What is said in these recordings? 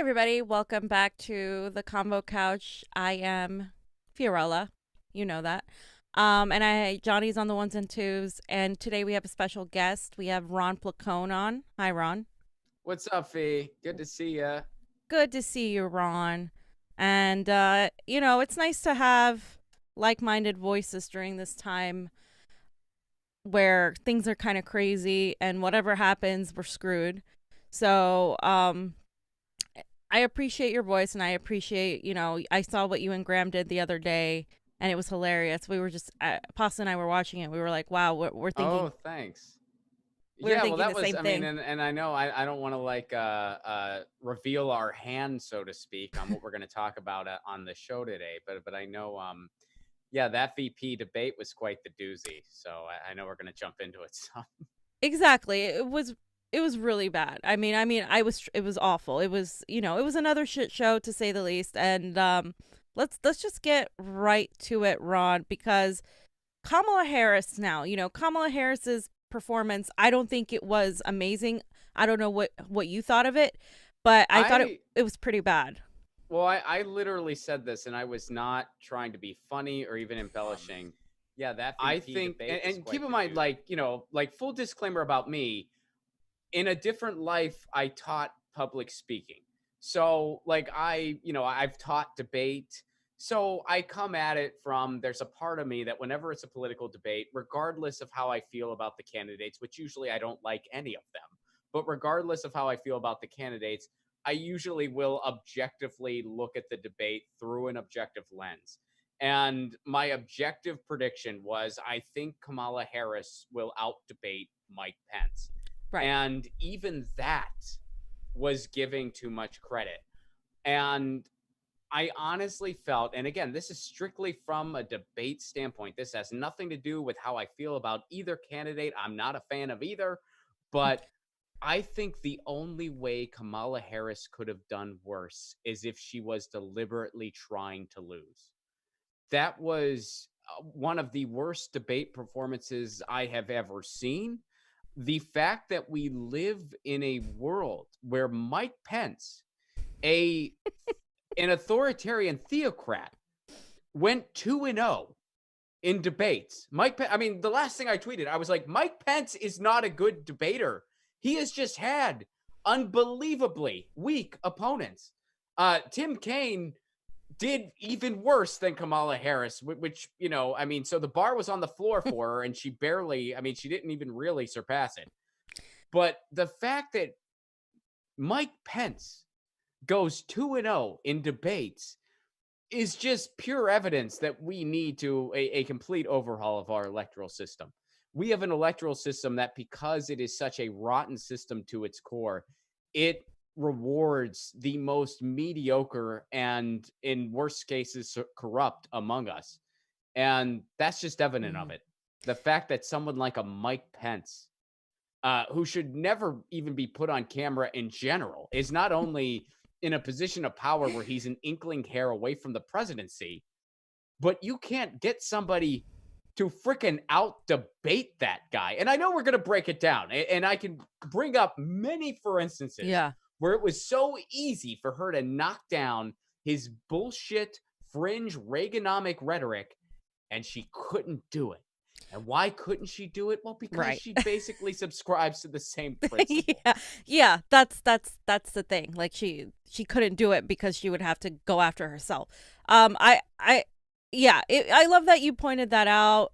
everybody, welcome back to the Convo Couch. I am Fiorella, you know that. Johnny's on the ones and twos, and today we have a special guest. We have Ron Placone on. Hi, Ron. What's up, Fee? Good to see ya. Good to see you, Ron. And it's nice to have like-minded voices during this time where things are kind of crazy, and whatever happens, we're screwed. So, I appreciate your voice, and I appreciate, I saw what you and Graham did the other day, and it was hilarious. We were just, Pasta and I were watching it. We were like, wow, Oh, thanks. we were Yeah, well, thinking that the was, same I mean, thing. and I know I don't want to reveal our hand, so to speak, on what we're going to talk about on the show today, but I know, yeah, that VP debate was quite the doozy. So I know we're going to jump into it. So Exactly. It was really bad. It was awful. It was another shit show to say the least. And let's just get right to it, Ron, because Kamala Harris now, Kamala Harris's performance, I don't think it was amazing. I don't know what you thought of it, but I thought I, it was pretty bad. well, I literally said this, and I was not trying to be funny or even embellishing. Yeah, that I VP think, debate was and keep quite in the mind, doozy. like full disclaimer about me, in a different life, I taught public speaking. So, I've taught debate. So I come at it from there's a part of me that whenever it's a political debate, regardless of how I feel about the candidates, which usually I don't like any of them, but regardless of how I feel about the candidates, I usually will objectively look at the debate through an objective lens. And my objective prediction was I think Kamala Harris will out debate Mike Pence. Right. And even that was giving too much credit. And I honestly felt, and again, this is strictly from a debate standpoint. This has nothing to do with how I feel about either candidate. I'm not a fan of either. But I think the only way Kamala Harris could have done worse is if she was deliberately trying to lose. That was one of the worst debate performances I have ever seen. The fact that we live in a world where Mike Pence, a an authoritarian theocrat, went 2-0 in debates. I mean, the last thing I tweeted, I was like, Mike Pence is not a good debater. He has just had unbelievably weak opponents. Tim Kaine did even worse than Kamala Harris, which, so the bar was on the floor for her, and she barely, she didn't even really surpass it. But the fact that Mike Pence goes 2-0 in debates is just pure evidence that we need a complete overhaul of our electoral system. We have an electoral system that, because it is such a rotten system to its core, it rewards the most mediocre and, in worst cases, corrupt among us. And that's just evident of Mhm. it. The fact that someone like a Mike Pence, who should never even be put on camera in general, is not only in a position of power where he's an inkling hair away from the presidency, but you can't get somebody to freaking out debate that guy. And I know we're going to break it down, and I can bring up many, for instances, Yeah. where it was so easy for her to knock down his bullshit, fringe Reaganomic rhetoric, and she couldn't do it. And why couldn't she do it? Well, because Right. she basically subscribes to the same principle. Yeah. Yeah, that's the thing. Like she couldn't do it because she would have to go after herself. I yeah, I love that you pointed that out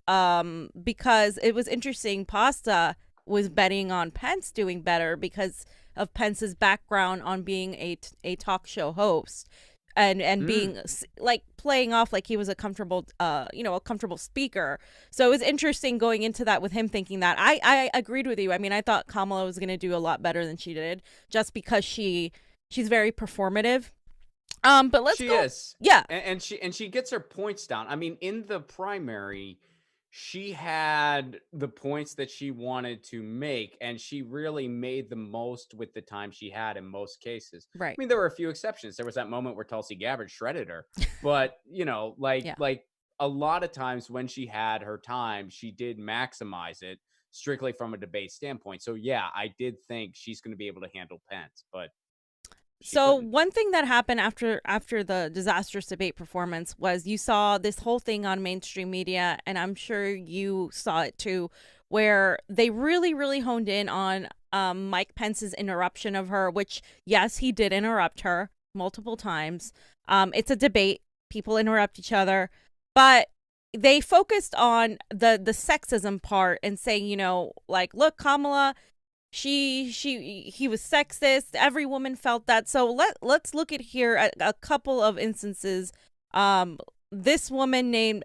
because it was interesting. Pasta was betting on Pence doing better because of Pence's background on being a talk show host and Mm. being like playing off like he was a comfortable a comfortable speaker. So it was interesting going into that with him thinking that. I agreed with you. I mean, I thought Kamala was going to do a lot better than she did just because she's very performative. But let's She go. is. Yeah. And she gets her points down. I mean, in the primary, she had the points that she wanted to make, and she really made the most with the time she had in most cases. I Right. mean, there were a few exceptions. There was that moment where Tulsi Gabbard shredded her, but Yeah. like a lot of times when she had her time, she did maximize it strictly from a debate standpoint. So yeah, I did think she's going to be able to handle Pence, but She So couldn't. one thing that happened after the disastrous debate performance was you saw this whole thing on mainstream media, and I'm sure you saw it too, where they really, really honed in on Mike Pence's interruption of her, which, yes, he did interrupt her multiple times. It's a debate. People interrupt each other. But they focused on the sexism part and saying, like, look, Kamala, he was sexist. Every woman felt that. So let's look at here at a couple of instances. This woman named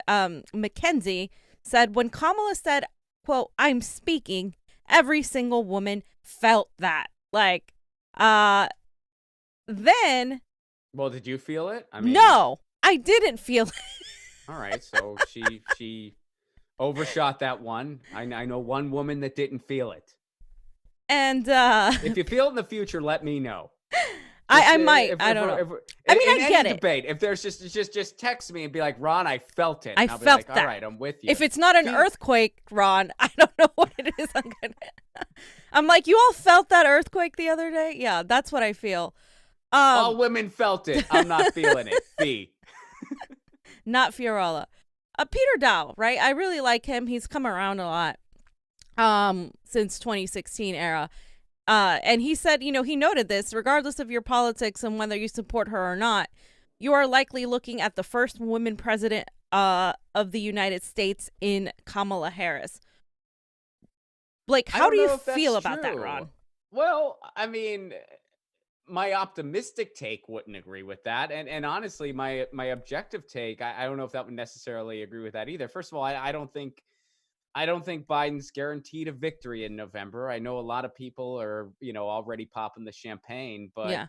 Mackenzie said when Kamala said, quote, "I'm speaking," every single woman felt that. Like, then Well, did you feel it? I mean, no, I didn't feel it. all right. So she overshot that one. I know one woman that didn't feel it. And If you feel it in the future, let me know. I might. I don't know. I mean, I get it. Debate. If there's just text me and be like, Ron, I felt it. I and I'll felt be like, that. all right, I'm with you. If it's not an earthquake, Ron, I don't know what it is. I'm like, you all felt that earthquake the other day? Yeah, that's what I feel. All women felt it. I'm not feeling it. B. Not Fiorella. Peter Dow, right? I really like him. He's come around a lot since 2016 era. And he said, he noted this, regardless of your politics and whether you support her or not, you are likely looking at the first woman president of the United States in Kamala Harris. Like, how do you feel about that, Ron? Well, I mean, my optimistic take wouldn't agree with that. And honestly, my objective take, I don't know if that would necessarily agree with that either. First of all, I don't think Biden's guaranteed a victory in November. I know a lot of people are, already popping the champagne, but yeah.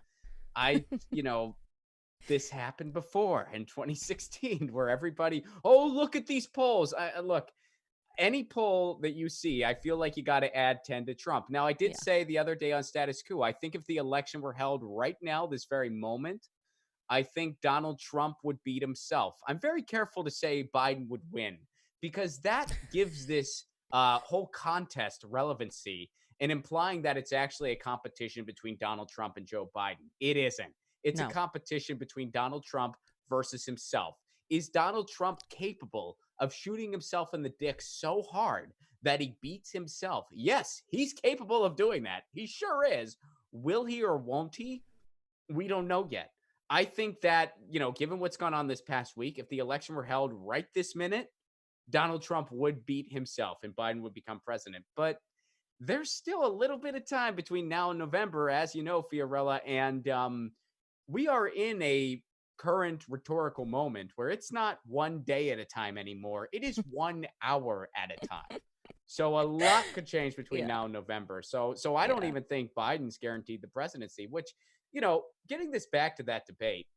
This happened before in 2016 where everybody, oh, look at these polls. Look, any poll that you see, I feel like you got to add 10 to Trump. Now, I did say the other day on Status Quo, I think if the election were held right now, this very moment, I think Donald Trump would beat himself. I'm very careful to say Biden would win because that gives this whole contest relevancy and implying that it's actually a competition between Donald Trump and Joe Biden. It isn't. It's a competition between Donald Trump versus himself. Is Donald Trump capable of shooting himself in the dick so hard that he beats himself? Yes, he's capable of doing that. He sure is. Will he or won't he? We don't know yet. I think that, given what's gone on this past week, if the election were held right this minute, Donald Trump would beat himself and Biden would become president. But there's still a little bit of time between now and November, as you know, Fiorella, and we are in a current rhetorical moment where it's not one day at a time anymore. It is 1 hour at a time. So a lot could change between now and November. So I don't even think Biden's guaranteed the presidency, which, getting this back to that debate,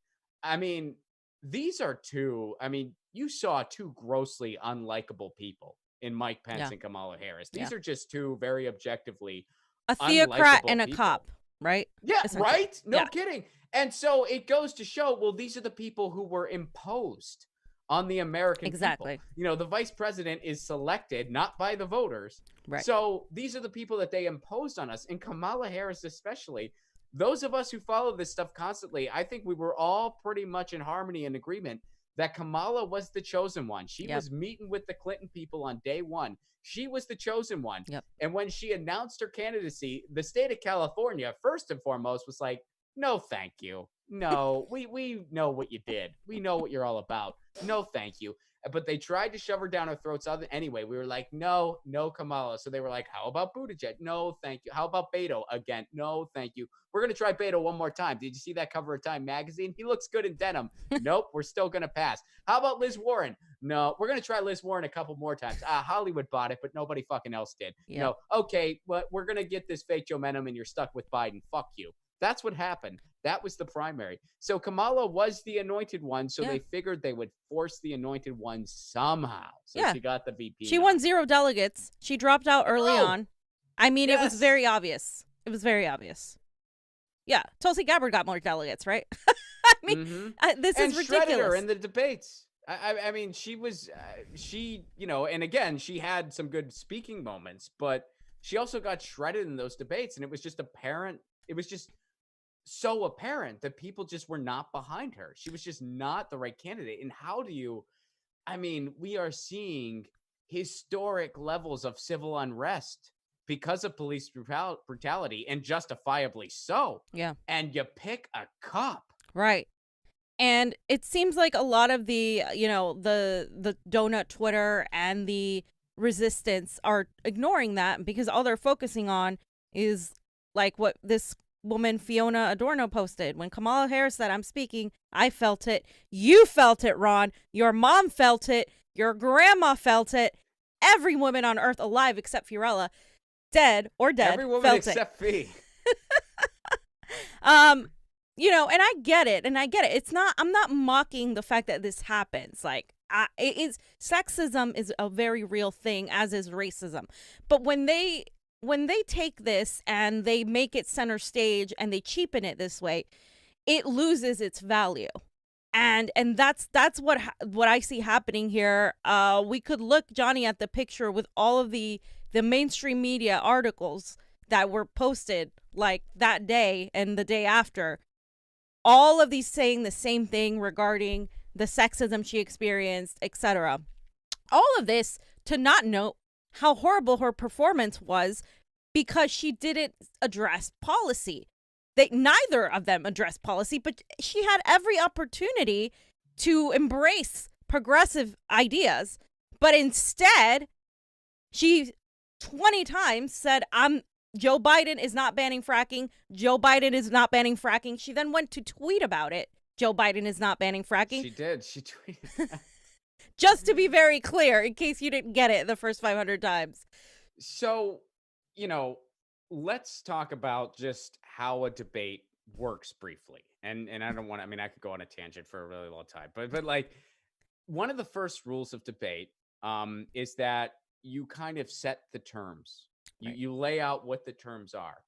I mean, these are you saw two grossly unlikable people in Mike Pence and Kamala Harris. These are just two very objectively a theocrat and a people. cop, right? Yeah, right? No kidding. And so it goes to show, well, these are the people who were imposed on the American people. The vice president is selected not by the voters. Right. So these are the people that they imposed on us. And Kamala Harris especially, those of us who follow this stuff constantly, I think we were all pretty much in harmony and agreement that Kamala was the chosen one. She was meeting with the Clinton people on day one. She was the chosen one. And when she announced her candidacy, the state of California, first and foremost, was like, no, thank you. No, we know what you did. We know what you're all about. No, thank you. But they tried to shove her down our throats. Anyway, we were like, no, Kamala. So they were like, how about Buttigieg? No, thank you. How about Beto? Again, no, thank you. We're going to try Beto one more time. Did you see that cover of Time magazine? He looks good in denim. Nope, we're still going to pass. How about Liz Warren? No, we're going to try Liz Warren a couple more times. Hollywood bought it, but nobody fucking else did. No, okay, well, we're going to get this fake momentum and you're stuck with Biden. Fuck you. That's what happened. That was the primary. So Kamala was the anointed one, so they figured they would force the anointed one somehow. So she got the VP. She won 0 delegates. She dropped out early on. I mean, it was very obvious. It was very obvious. Yeah, Tulsi Gabbard got more delegates, right? I mean, this is ridiculous. Shredded her in the debates. I mean, she was, and again, she had some good speaking moments, but she also got shredded in those debates, and it was just apparent. It was just so apparent that people just were not behind her. She was just not the right candidate. And how do you, I mean, we are seeing historic levels of civil unrest because of police brutality, and justifiably so. Yeah. And you pick a cop. Right. And it seems like a lot of the, the donut Twitter and the resistance are ignoring that, because all they're focusing on is like what this woman Fiona Adorno posted. When Kamala Harris said, "I'm speaking, I felt it. You felt it, Ron. Your mom felt it. Your grandma felt it. Every woman on earth alive except Fiorella, dead or dead, Every woman felt except Fee. And I get it. It's not, I'm not mocking the fact that this happens. Like, sexism is a very real thing, as is racism. But when they take this and they make it center stage and they cheapen it this way, it loses its value. And that's what I see happening here. We could look, Jonny, at the picture with all of the mainstream media articles that were posted like that day and the day after. All of these saying the same thing regarding the sexism she experienced, etc. All of this to not note how horrible her performance was, because she didn't address policy. Neither of them addressed policy, but she had every opportunity to embrace progressive ideas. But instead, she 20 times said, Joe Biden is not banning fracking. Joe Biden is not banning fracking. She then went to tweet about it. Joe Biden is not banning fracking. She did. She tweeted that. Just to be very clear, in case you didn't get it the first 500 times. So, let's talk about just how a debate works briefly. And I don't want to, I mean, I could go on a tangent for a really long time, but like, one of the first rules of debate is that you kind of set the terms. Right. You lay out what the terms are.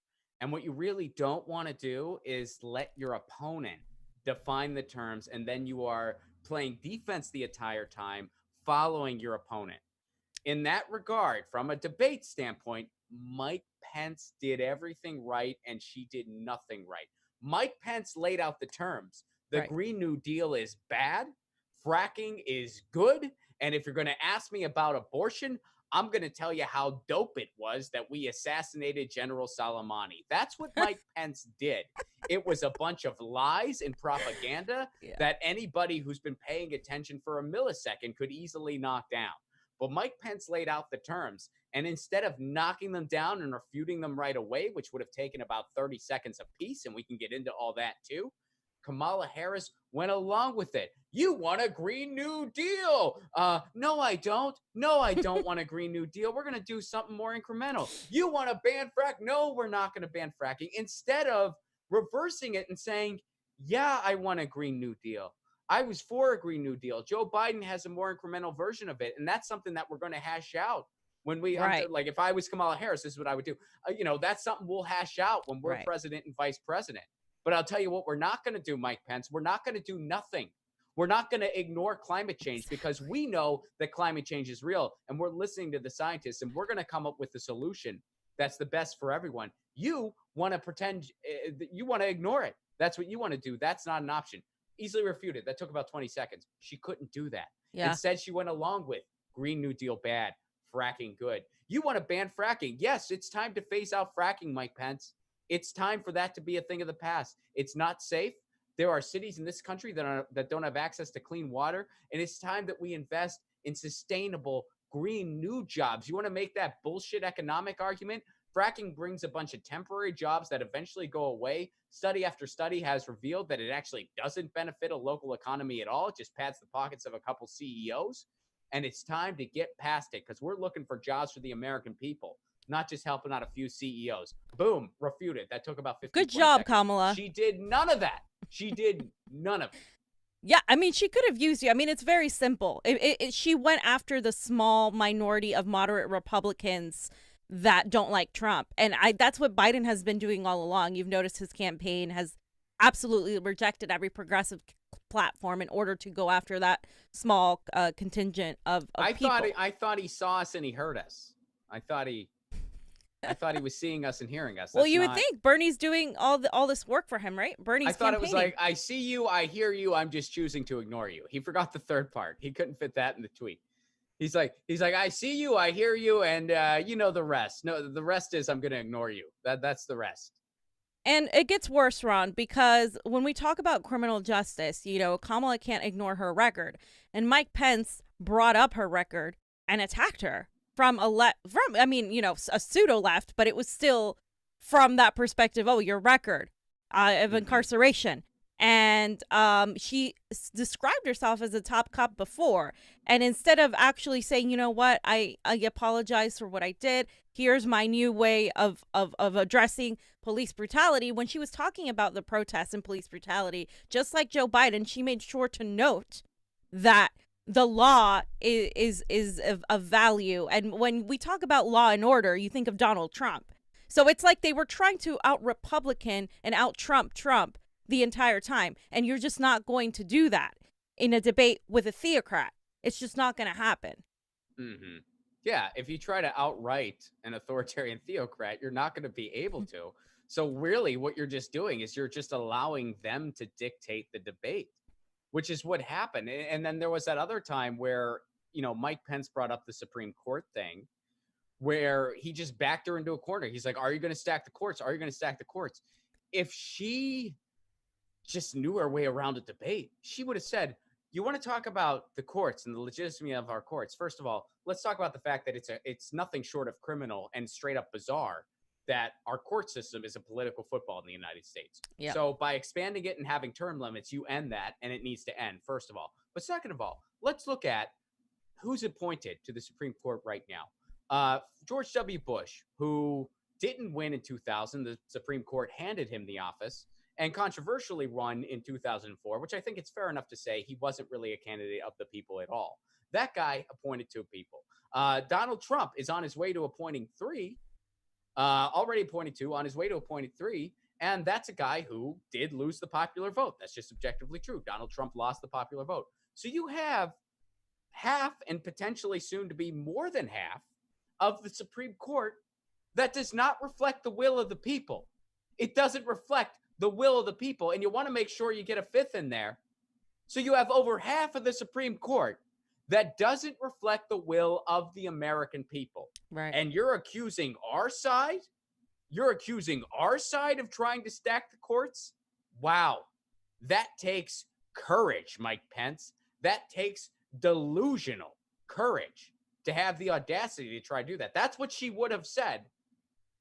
And what you really don't want to do is let your opponent define the terms, and then you are playing defense the entire time, following your opponent. In that regard, from a debate standpoint, Mike Pence did everything right and she did nothing right. Mike Pence laid out the terms. The Right. Green New Deal is bad. Fracking is good. And if you're going to ask me about abortion, I'm going to tell you how dope it was that we assassinated General Soleimani. That's what Mike Pence did. It was a bunch of lies and propaganda that anybody who's been paying attention for a millisecond could easily knock down. But Mike Pence laid out the terms, and instead of knocking them down and refuting them right away, which would have taken about 30 seconds apiece, and we can get into all that too, Kamala Harris went along with it. You want a Green New Deal. No, I don't. No, I don't want a Green New Deal. We're going to do something more incremental. You want to ban frack? No, we're not going to ban fracking. Instead of reversing it and saying, yeah, I want a Green New Deal. I was for a Green New Deal. Joe Biden has a more incremental version of it. And that's something that we're going to hash out when we, like, if I was Kamala Harris, this is what I would do. That's something we'll hash out when we're president and vice president. But I'll tell you what we're not going to do, Mike Pence. We're not going to do nothing. We're not going to ignore climate change, because we know that climate change is real, and we're listening to the scientists, and we're going to come up with the solution that's the best for everyone. You want to pretend you want to ignore it. That's what you want to do. That's not an option. Easily refuted. That took about 20 seconds. She couldn't do that. Yeah. Instead, she went along with Green New Deal bad, fracking good. You want to ban fracking. Yes, it's time to phase out fracking, Mike Pence. It's time for that to be a thing of the past. It's not safe. There are cities in this country that don't have access to clean water, and it's time that we invest in sustainable green new jobs. You want to make that bullshit economic argument? Fracking brings a bunch of temporary jobs that eventually go away. Study after study has revealed that it actually doesn't benefit a local economy at all. It just pads the pockets of a couple CEOs. And it's time to get past it, because we're looking for jobs for the American people, not just helping out a few CEOs. Boom, refuted. That took about 15 Good job, seconds. Kamala. She did none of that. She did none of it. Yeah, I mean, she could have used you. I mean, it's very simple. She went after the small minority of moderate Republicans that don't like Trump. And that's what Biden has been doing all along. You've noticed his campaign has absolutely rejected every progressive platform in order to go after that small contingent of people. I thought he saw us and he heard us. I thought he I thought he was seeing us and hearing us. Well, That's you would not. think Bernie's doing all this work for him, right? Bernie's I thought it campaigning. was like, I see you, I hear you, I'm just choosing to ignore you. He forgot the third part. He couldn't fit that in the tweet. He's like, I see you, I hear you, and you know the rest. No, the rest is I'm gonna ignore you. That's the rest. And it gets worse, Ron, because when we talk about criminal justice, Kamala can't ignore her record. And Mike Pence brought up her record and attacked her from a pseudo left, but it was still from that perspective. Oh, your record of incarceration. And she described herself as a top cop before. And instead of actually saying, you know what, I apologize for what I did. Here's my new way of addressing police brutality. When she was talking about the protests and police brutality, just like Joe Biden, she made sure to note that the law is of value. And when we talk about law and order, you think of Donald Trump. So it's like they were trying to out-Republican and out-Trump the entire time. And you're just not going to do that in a debate with a theocrat. It's just not going to happen. Mm-hmm. Yeah, if you try to outright an authoritarian theocrat, you're not going to be able to. So really what you're just doing is you're just allowing them to dictate the debate, which is what happened. And then there was that other time where, Mike Pence brought up the Supreme Court thing where he just backed her into a corner. He's like, are you going to stack the courts? Are you going to stack the courts? If she just knew her way around a debate, she would have said, you want to talk about the courts and the legitimacy of our courts. First of all, let's talk about the fact that it's nothing short of criminal and straight up bizarre that our court system is a political football in the United States. Yep. So by expanding it and having term limits, you end that, and it needs to end, first of all. But second of all, let's look at who's appointed to the Supreme Court right now. George W. Bush, who didn't win in 2000. The Supreme Court handed him the office and controversially won in 2004, which I think it's fair enough to say he wasn't really a candidate of the people at all. That guy appointed 2 people. Donald Trump is on his way to appointing 3, already appointed 2, on his way to appointing 3, and that's a guy who did lose the popular vote. That's just objectively true. Donald Trump lost the popular vote. So you have half, and potentially soon to be more than half, of the Supreme Court that does not reflect the will of the people. It doesn't reflect the will of the people, and you want to make sure you get a 5th in there. So you have over half of the Supreme Court that doesn't reflect the will of the American people. Right. And you're accusing our side? You're accusing our side of trying to stack the courts? Wow. That takes courage, Mike Pence. That takes delusional courage to have the audacity to try to do that. That's what she would have said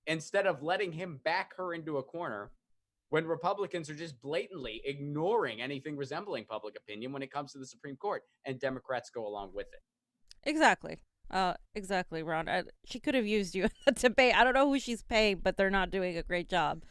instead of letting him back her into a corner when Republicans are just blatantly ignoring anything resembling public opinion when it comes to the Supreme Court, and Democrats go along with it. Exactly. Exactly, Ron. She could have used you in the debate. I don't know who she's paying, but they're not doing a great job.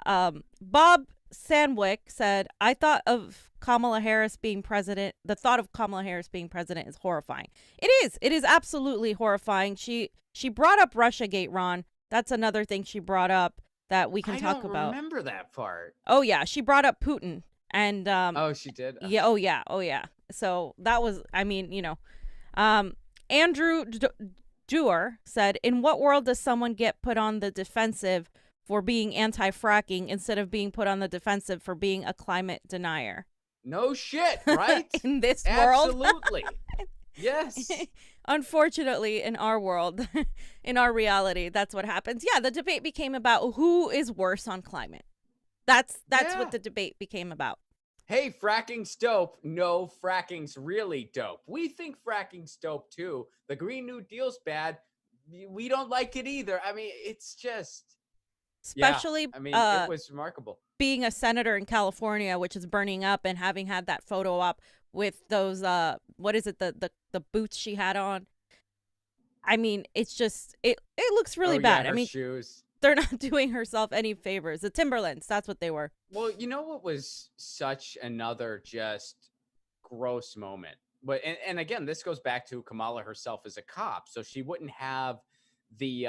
Bob Sandwick said, I thought of Kamala Harris being president. The thought of Kamala Harris being president is horrifying. It is. It is absolutely horrifying. She brought up Russiagate, Ron. That's another thing she brought up that we can talk about. I don't remember that part. Oh, yeah. She brought up Putin. And oh, she did? Yeah. Oh, yeah. Oh, yeah. So that was, I mean, Andrew Dore said, in what world does someone get put on the defensive for being anti-fracking instead of being put on the defensive for being a climate denier? No shit, right? In this world? Absolutely. Yes. Unfortunately, in our world, in our reality, that's what happens. Yeah, the debate became about who is worse on climate. That's what the debate became about. Hey, fracking's dope. No, fracking's really dope. We think fracking's dope too. The Green New Deal's bad. We don't like it either. I mean, it's just... Especially, it was remarkable. Being a senator in California, which is burning up, and having had that photo op with those, what is it, the boots she had on. I mean, it's just, it looks really bad. Yeah, I mean, shoes. They're not doing herself any favors. The Timberlands, that's what they were. Well, you know what was such another just gross moment? But and again, this goes back to Kamala herself as a cop, so she wouldn't have the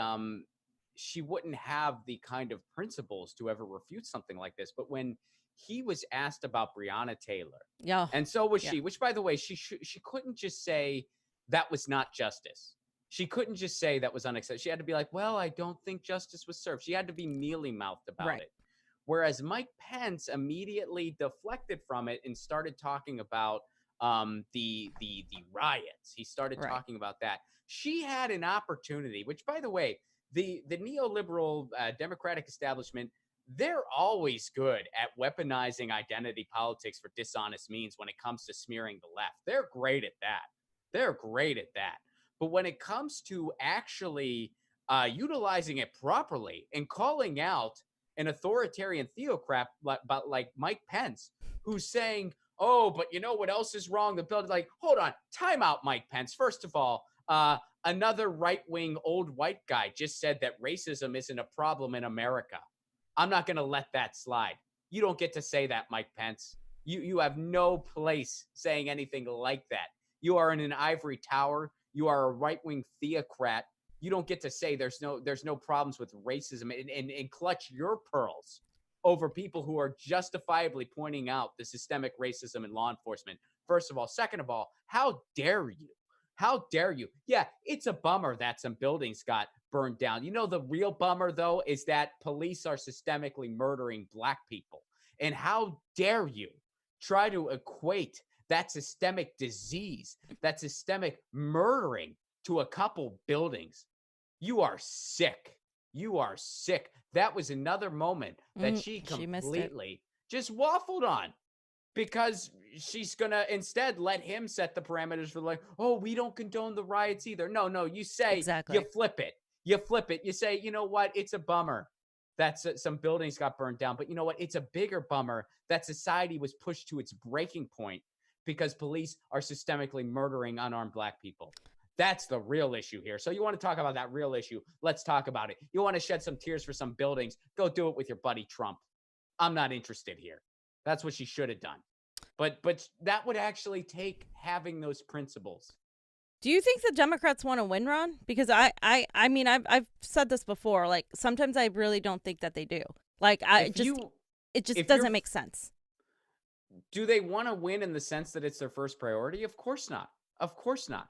kind of principles to ever refute something like this. But when he was asked about Breonna Taylor, yeah, and so was she, which by the way, she couldn't just say that was not justice. She couldn't just say that was unacceptable. She had to be like, well, I don't think justice was served. She had to be mealy-mouthed about Right. it. Whereas Mike Pence immediately deflected from it and started talking about the riots. He started Right. talking about that. She had an opportunity, which, by the way, the neoliberal Democratic establishment, they're always good at weaponizing identity politics for dishonest means when it comes to smearing the left. They're great at that. They're great at that. But when it comes to actually utilizing it properly and calling out an authoritarian theocrat like Mike Pence, who's saying, oh, but you know what else is wrong? The bill, like, hold on, time out, Mike Pence. First of all, another right-wing old white guy just said that racism isn't a problem in America. I'm not going to let that slide. You don't get to say that, Mike Pence. You have no place saying anything like that. You are in an ivory tower. You are a right-wing theocrat. You don't get to say there's no problems with racism and clutch your pearls over people who are justifiably pointing out the systemic racism in law enforcement. First of all. Second of all, how dare you? How dare you? Yeah, it's a bummer that some buildings got burned down. You know, the real bummer, though, is that police are systemically murdering Black people. And how dare you try to equate that systemic disease, that systemic murdering to a couple buildings? You are sick. You are sick. That was another moment that she completely just waffled on, because she's going to instead let him set the parameters for, like, oh, we don't condone the riots either. No, you say, Exactly. you flip it. You flip it. You say, you know what? It's a bummer that some buildings got burned down. But you know what? It's a bigger bummer that society was pushed to its breaking point because police are systemically murdering unarmed Black people. That's the real issue here. So you want to talk about that real issue? Let's talk about it. You want to shed some tears for some buildings? Go do it with your buddy Trump. I'm not interested here. That's what she should have done. But that would actually take having those principles. Do you think the Democrats want to win, Ron? Because I mean, I've said this before. Like, sometimes I really don't think that they do. Like, it just doesn't make sense. Do they want to win in the sense that it's their first priority? Of course not. Of course not.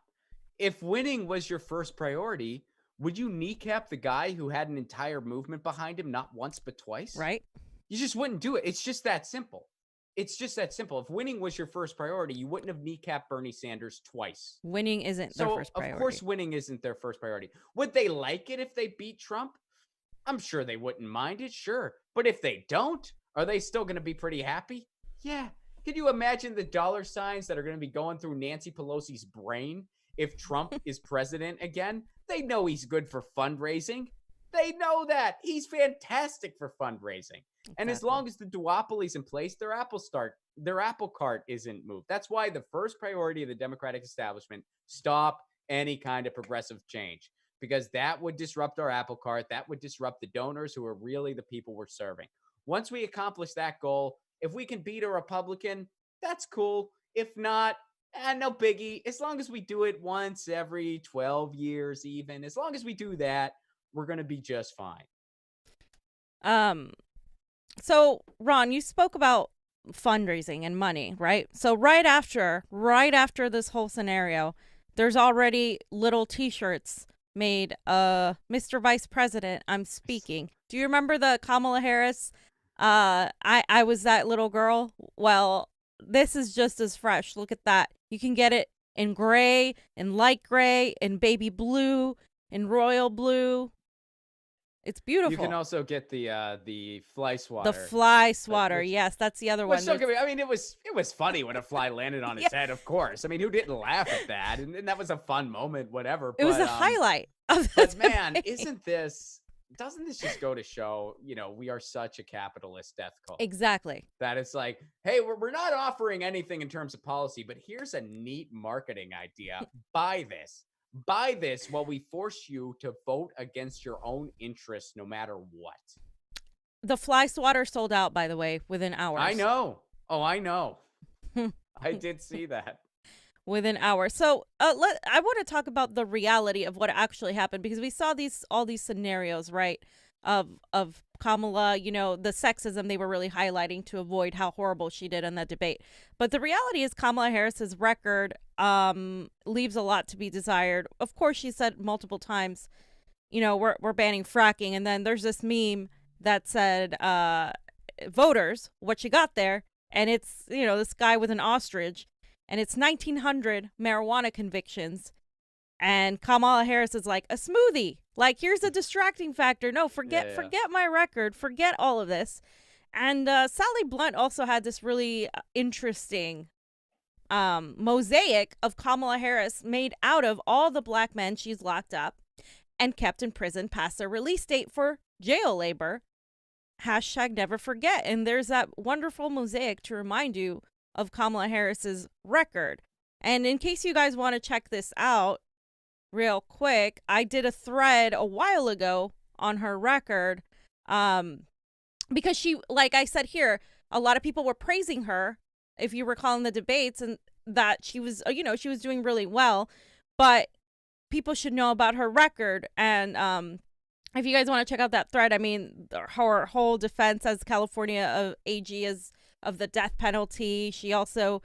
If winning was your first priority, would you kneecap the guy who had an entire movement behind him, not once but twice? Right. You just wouldn't do it. It's just that simple. It's just that simple. If winning was your first priority, you wouldn't have kneecapped Bernie Sanders twice. Winning isn't their first priority. Of course, winning isn't their first priority. Would they like it if they beat Trump? I'm sure they wouldn't mind it, sure. But if they don't, are they still going to be pretty happy? Yeah. Can you imagine the dollar signs that are going to be going through Nancy Pelosi's brain if Trump is president again? They know he's good for fundraising. They know that. He's fantastic for fundraising. Exactly. And as long as the duopoly's in place, their apple cart isn't moved. That's why the first priority of the Democratic establishment, stop any kind of progressive change, because that would disrupt our apple cart. That would disrupt the donors who are really the people we're serving. Once we accomplish that goal, if we can beat a Republican, that's cool. If not, no biggie. As long as we do it once every 12 years, even, as long as we do that, we're going to be just fine. So, Ron, you spoke about fundraising and money, right? So right after this whole scenario, there's already little T-shirts made. Mr. Vice President, I'm speaking. Do you remember the Kamala Harris? I was that little girl. Well, this is just as fresh. Look at that. You can get it in gray, in light gray, in baby blue, in royal blue. It's beautiful. You can also get the fly swatter. The fly swatter, yes, that's the other one. I mean, it was funny when a fly landed on his head, of course. I mean, who didn't laugh at that? And that was a fun moment, whatever. It was a highlight. But man, doesn't this just go to show, we are such a capitalist death cult? Exactly. That it's like, hey, we're not offering anything in terms of policy, but here's a neat marketing idea. Buy this while we force you to vote against your own interests no matter what. The fly swatter sold out, by the way, within hours. I know. Oh, I know. I did see that. Within hours. So I want to talk about the reality of what actually happened, because we saw all these scenarios, right, of Kamala, the sexism they were really highlighting to avoid how horrible she did in that debate. But the reality is Kamala Harris's record leaves a lot to be desired. Of course, she said multiple times, we're banning fracking. And then there's this meme that said, voters, what you got there. And it's, this guy with an ostrich. And it's 1,900 marijuana convictions. And Kamala Harris is like, a smoothie. Like, here's a distracting factor. No, forget my record. Forget all of this. And Sally Blunt also had this really interesting mosaic of Kamala Harris made out of all the black men she's locked up and kept in prison past their release date for jail labor. Hashtag never forget. And there's that wonderful mosaic to remind you of Kamala Harris's record. And in case you guys want to check this out real quick, I did a thread a while ago on her record because she, like I said here, a lot of people were praising her, if you recall in the debates, and that she was, she was doing really well, but people should know about her record. And if you guys want to check out that thread, I mean, her whole defense as California AG is of the death penalty. She also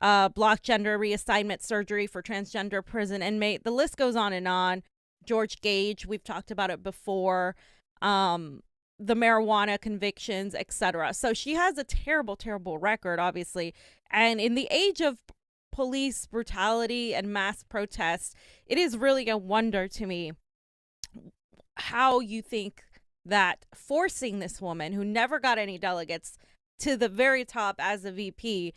blocked gender reassignment surgery for transgender prison inmate. The list goes on and on. George Gage, we've talked about it before. The marijuana convictions, etc. So she has a terrible, terrible record, obviously. And in the age of police brutality and mass protests, it is really a wonder to me how you think that forcing this woman who never got any delegates to the very top as a VP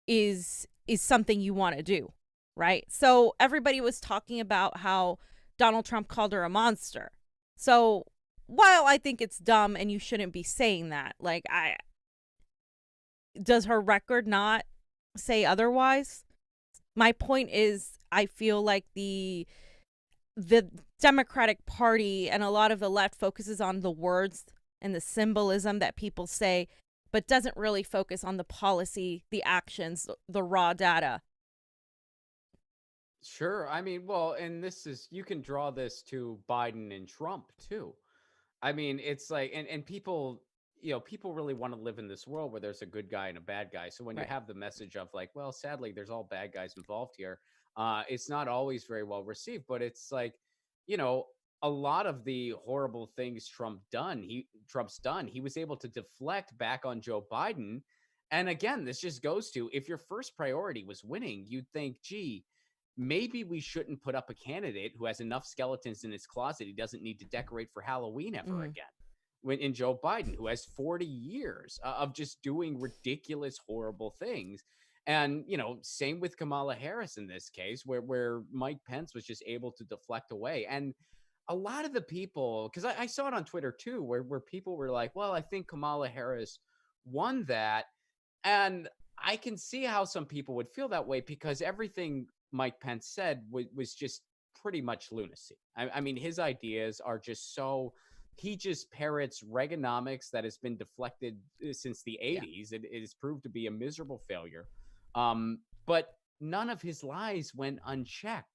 is something you want to do, right? So everybody was talking about how Donald Trump called her a monster. So while I think it's dumb and you shouldn't be saying that, like, does her record not say otherwise? My point is, I feel like the Democratic Party and a lot of the left focuses on the words and the symbolism that people say, but doesn't really focus on the policy, the actions, the raw data. Sure. I mean, well, and you can draw this to Biden and Trump too. I mean, it's like, and people, people really want to live in this world where there's a good guy and a bad guy. So when you have the message of like, well, sadly, there's all bad guys involved here, it's not always very well received. But it's like, a lot of the horrible things Trump's done, he was able to deflect back on Joe Biden. And again, this just goes to, if your first priority was winning, you'd think, gee, maybe we shouldn't put up a candidate who has enough skeletons in his closet he doesn't need to decorate for Halloween ever again. When in Joe Biden, who has 40 years of just doing ridiculous, horrible things. And, same with Kamala Harris in this case, where Mike Pence was just able to deflect away. And a lot of the people, because I saw it on Twitter too, where people were like, well, I think Kamala Harris won that. And I can see how some people would feel that way because everything Mike Pence said was just pretty much lunacy. I mean, his ideas are just so, he just parrots Reaganomics that has been deflected since the 80s. Yeah. It has proved to be a miserable failure. But none of his lies went unchecked.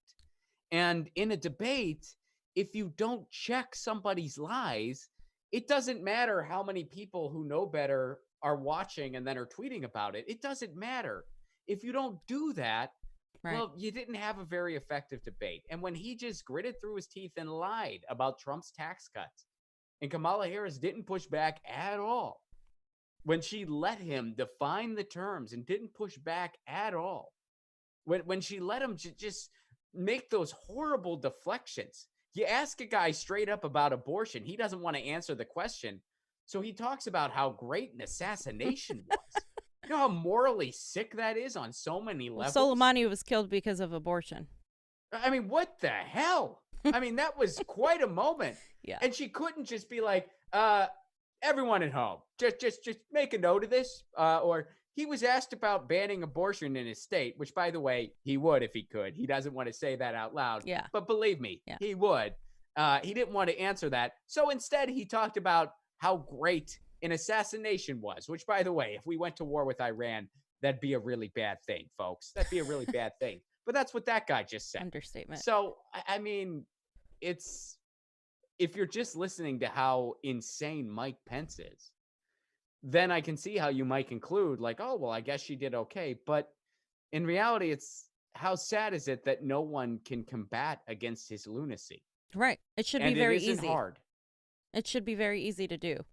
And in a debate, if you don't check somebody's lies, it doesn't matter how many people who know better are watching and then are tweeting about it. It doesn't matter. If you don't do that, well, you didn't have a very effective debate. And when he just gritted through his teeth and lied about Trump's tax cuts, and Kamala Harris didn't push back at all, when she let him define the terms and didn't push back at all, when she let him just make those horrible deflections. You ask a guy straight up about abortion, he doesn't want to answer the question. So he talks about how great an assassination was. You know how morally sick that is on so many levels? Soleimani was killed because of abortion. I mean, what the hell? I mean, that was quite a moment. Yeah. And she couldn't just be like, everyone at home, just make a note of this. Or he was asked about banning abortion in his state, which, by the way, he would if he could. He doesn't want to say that out loud. Yeah. But believe me, he would. He didn't want to answer that. So instead, he talked about how great an assassination was, which, by the way, if we went to war with Iran, that'd be a really bad thing, folks. That'd be a really bad thing. But that's what that guy just said. Understatement. So, I mean, it's if you're just listening to how insane Mike Pence is, then I can see how you might conclude like, oh, well, I guess she did okay. But in reality, it's how sad is it that no one can combat against his lunacy? Right. It should be And it very isn't easy. hard. It should be very easy to do.